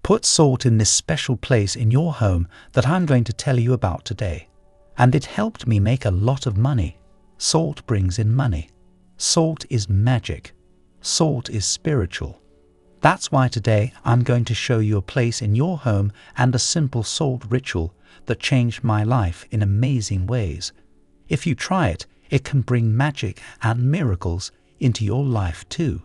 Put salt in this special place in your home that I'm going to tell you about today. And it helped me make a lot of money. Salt brings in money. Salt is magic. Salt is spiritual. That's why today I'm going to show you a place in your home and a simple salt ritual that changed my life in amazing ways. If you try it, it can bring magic and miracles into your life too.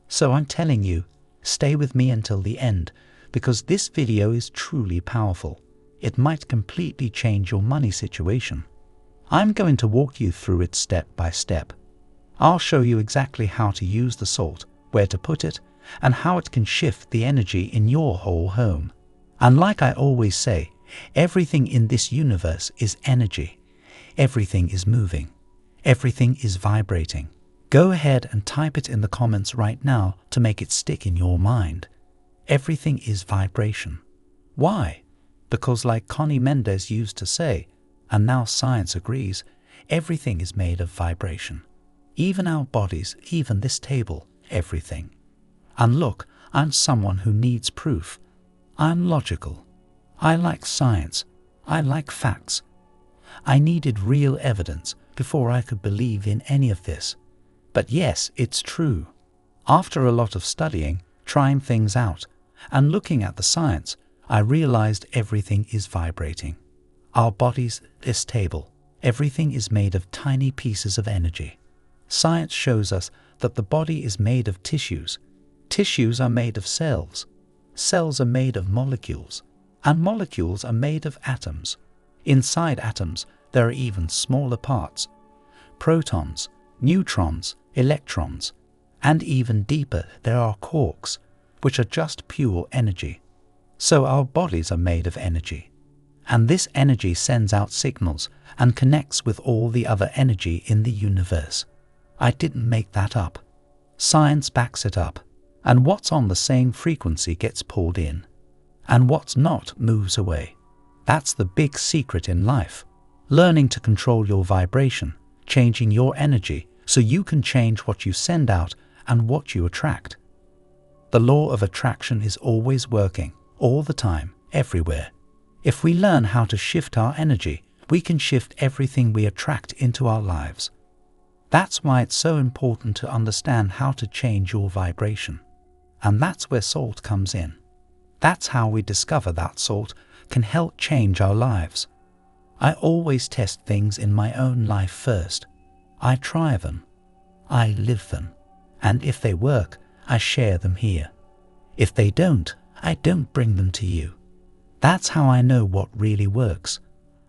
So I'm telling you, stay with me until the end, because this video is truly powerful. It might completely change your money situation. I'm going to walk you through it step by step. I'll show you exactly how to use the salt, where to put it, and how it can shift the energy in your whole home. And like I always say, everything in this universe is energy. Everything is moving. Everything is vibrating. Go ahead and type it in the comments right now to make it stick in your mind. Everything is vibration. Why? Because like Connie Mendes used to say, and now science agrees, everything is made of vibration. Even our bodies, even this table, everything. And look, I'm someone who needs proof. I'm logical. I like science. I like facts. I needed real evidence before I could believe in any of this. But yes, it's true. After a lot of studying, trying things out, and looking at the science, I realized everything is vibrating. Our bodies, this table, everything is made of tiny pieces of energy. Science shows us that the body is made of tissues. Tissues are made of cells. Cells are made of molecules. And molecules are made of atoms. Inside atoms, there are even smaller parts. Protons, neutrons, electrons, and even deeper, there are quarks, which are just pure energy. So our bodies are made of energy. And this energy sends out signals and connects with all the other energy in the universe. I didn't make that up. Science backs it up. And what's on the same frequency gets pulled in. And what's not moves away. That's the big secret in life. Learning to control your vibration, changing your energy so you can change what you send out and what you attract. The law of attraction is always working, all the time, everywhere. If we learn how to shift our energy, we can shift everything we attract into our lives. That's why it's so important to understand how to change your vibration. And that's where salt comes in. That's how we discover that salt can help change our lives. I always test things in my own life first. I try them. I live them. And if they work, I share them here. If they don't, I don't bring them to you. That's how I know what really works.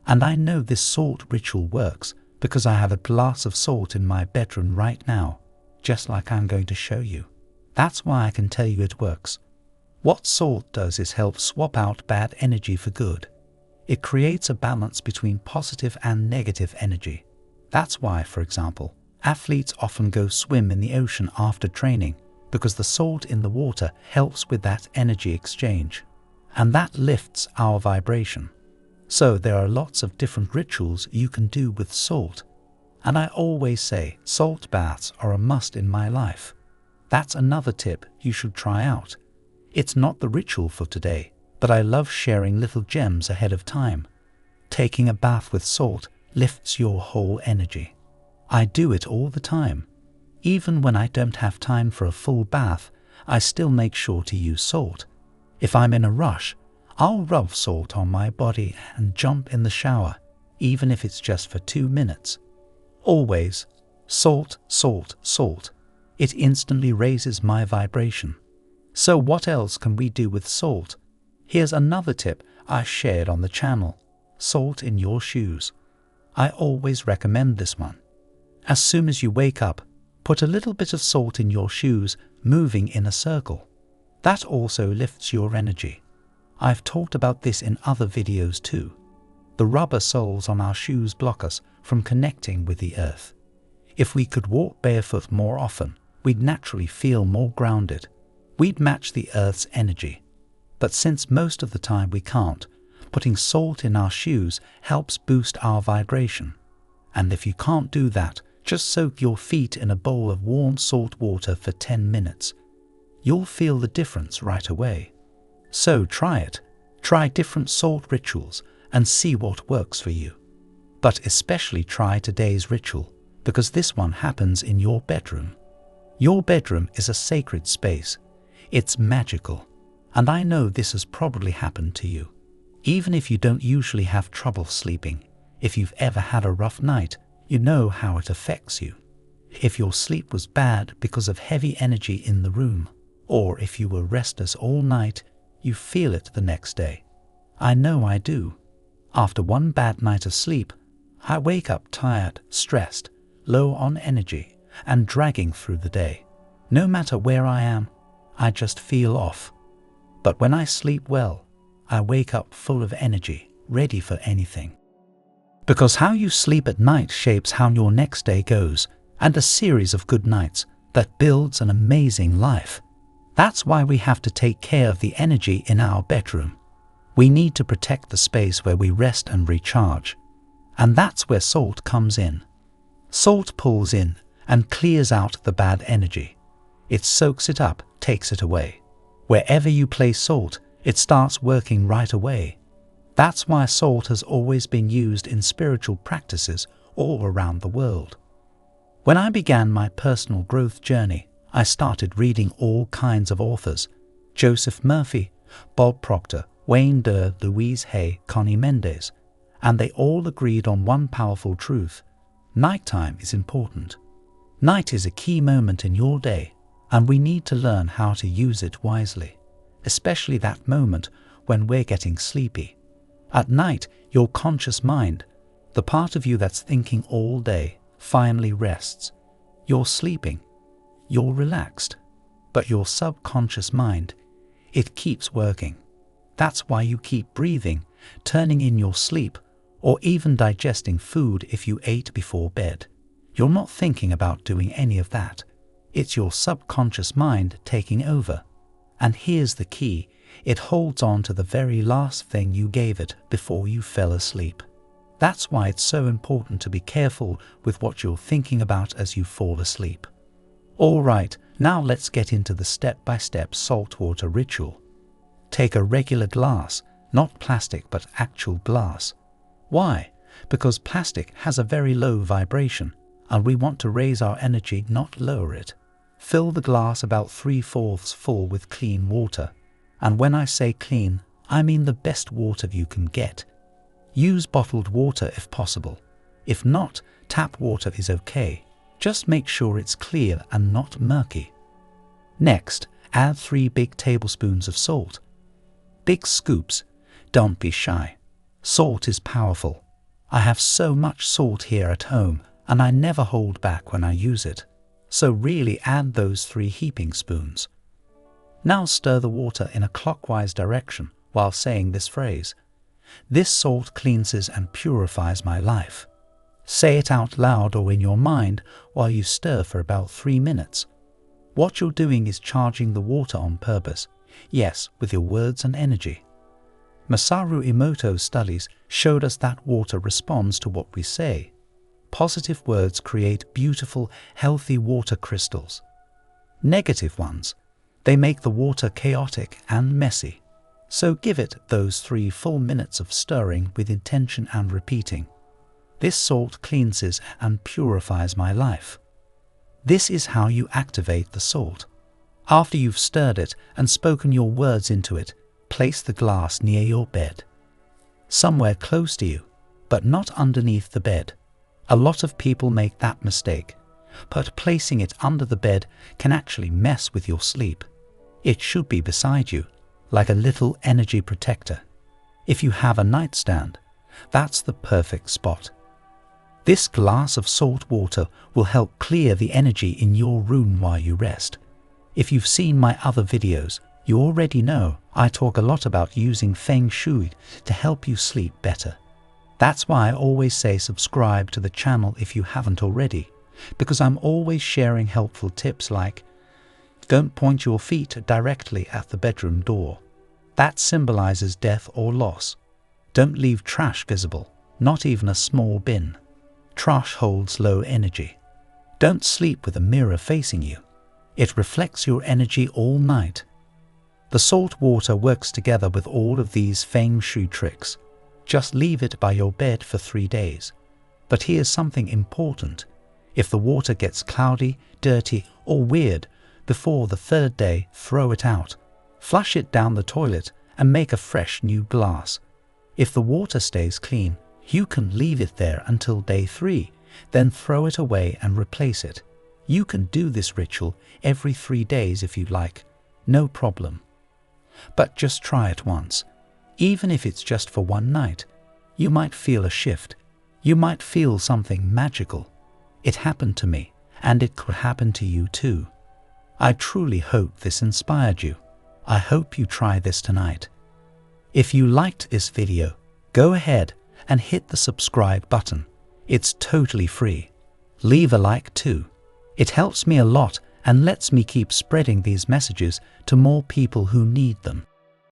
And I know this salt ritual works because I have a glass of salt in my bedroom right now, just like I'm going to show you. That's why I can tell you it works. What salt does is help swap out bad energy for good. It creates a balance between positive and negative energy. That's why, for example, athletes often go swim in the ocean after training, because the salt in the water helps with that energy exchange. And that lifts our vibration. So there are lots of different rituals you can do with salt. And I always say salt baths are a must in my life. That's another tip you should try out. It's not the ritual for today, but I love sharing little gems ahead of time. Taking a bath with salt lifts your whole energy. I do it all the time. Even when I don't have time for a full bath, I still make sure to use salt. If I'm in a rush, I'll rub salt on my body and jump in the shower, even if it's just for 2 minutes. Always, salt, salt, salt. It instantly raises my vibration. So what else can we do with salt? Here's another tip I shared on the channel. Salt in your shoes. I always recommend this one. As soon as you wake up, put a little bit of salt in your shoes, moving in a circle. That also lifts your energy. I've talked about this in other videos too. The rubber soles on our shoes block us from connecting with the earth. If we could walk barefoot more often, we'd naturally feel more grounded. We'd match the earth's energy. But since most of the time we can't, putting salt in our shoes helps boost our vibration. And if you can't do that, just soak your feet in a bowl of warm salt water for 10 minutes. You'll feel the difference right away. So try it. Try different salt rituals and see what works for you. But especially try today's ritual, because this one happens in your bedroom. Your bedroom is a sacred space. It's magical. And I know this has probably happened to you. Even if you don't usually have trouble sleeping, if you've ever had a rough night, you know how it affects you. If your sleep was bad because of heavy energy in the room, or if you were restless all night, you feel it the next day. I know I do. After one bad night of sleep, I wake up tired, stressed, low on energy, and dragging through the day. No matter where I am, I just feel off. But when I sleep well, I wake up full of energy, ready for anything. Because how you sleep at night shapes how your next day goes, and a series of good nights that builds an amazing life. That's why we have to take care of the energy in our bedroom. We need to protect the space where we rest and recharge. And that's where salt comes in. Salt pulls in and clears out the bad energy. It soaks it up, takes it away. Wherever you place salt, it starts working right away. That's why salt has always been used in spiritual practices all around the world. When I began my personal growth journey, I started reading all kinds of authors: Joseph Murphy, Bob Proctor, Wayne Dyer, Louise Hay, Connie Mendes, and they all agreed on one powerful truth: nighttime is important. Night is a key moment in your day, and we need to learn how to use it wisely, especially that moment when we're getting sleepy. At night, your conscious mind, the part of you that's thinking all day, finally rests. You're sleeping. You're relaxed. But your subconscious mind, it keeps working. That's why you keep breathing, turning in your sleep, or even digesting food if you ate before bed. You're not thinking about doing any of that. It's your subconscious mind taking over. And here's the key: it holds on to the very last thing you gave it before you fell asleep. That's why it's so important to be careful with what you're thinking about as you fall asleep. All right, now let's get into the step-by-step saltwater ritual. Take a regular glass, not plastic but actual glass. Why? Because plastic has a very low vibration, and we want to raise our energy, not lower it. Fill the glass about 3/4 full with clean water. And when I say clean, I mean the best water you can get. Use bottled water if possible. If not, tap water is okay. Just make sure it's clear and not murky. Next, add 3 big tablespoons of salt. Big scoops. Don't be shy. Salt is powerful. I have so much salt here at home, and I never hold back when I use it. So really add those 3 heaping spoons. Now stir the water in a clockwise direction while saying this phrase: "This salt cleanses and purifies my life." Say it out loud or in your mind while you stir for about 3 minutes. What you're doing is charging the water on purpose, yes, with your words and energy. Masaru Emoto's studies showed us that water responds to what we say. Positive words create beautiful, healthy water crystals. Negative ones, they make the water chaotic and messy. So give it those 3 full minutes of stirring with intention and repeating: "This salt cleanses and purifies my life." This is how you activate the salt. After you've stirred it and spoken your words into it, place the glass near your bed. Somewhere close to you, but not underneath the bed. A lot of people make that mistake, but placing it under the bed can actually mess with your sleep. It should be beside you, like a little energy protector. If you have a nightstand, that's the perfect spot. This glass of salt water will help clear the energy in your room while you rest. If you've seen my other videos, you already know I talk a lot about using feng shui to help you sleep better. That's why I always say subscribe to the channel if you haven't already, because I'm always sharing helpful tips like: don't point your feet directly at the bedroom door. That symbolizes death or loss. Don't leave trash visible, not even a small bin. Trash holds low energy. Don't sleep with a mirror facing you. It reflects your energy all night. The salt water works together with all of these feng shui tricks. Just leave it by your bed for 3 days. But here's something important. If the water gets cloudy, dirty, or weird before the 3rd day, throw it out. Flush it down the toilet and make a fresh new glass. If the water stays clean, you can leave it there until day 3, then throw it away and replace it. You can do this ritual every 3 days if you like, no problem. But just try it once. Even if it's just for 1 night, you might feel a shift. You might feel something magical. It happened to me, and it could happen to you too. I truly hope this inspired you. I hope you try this tonight. If you liked this video, go ahead and hit the subscribe button. It's totally free. Leave a like too. It helps me a lot and lets me keep spreading these messages to more people who need them.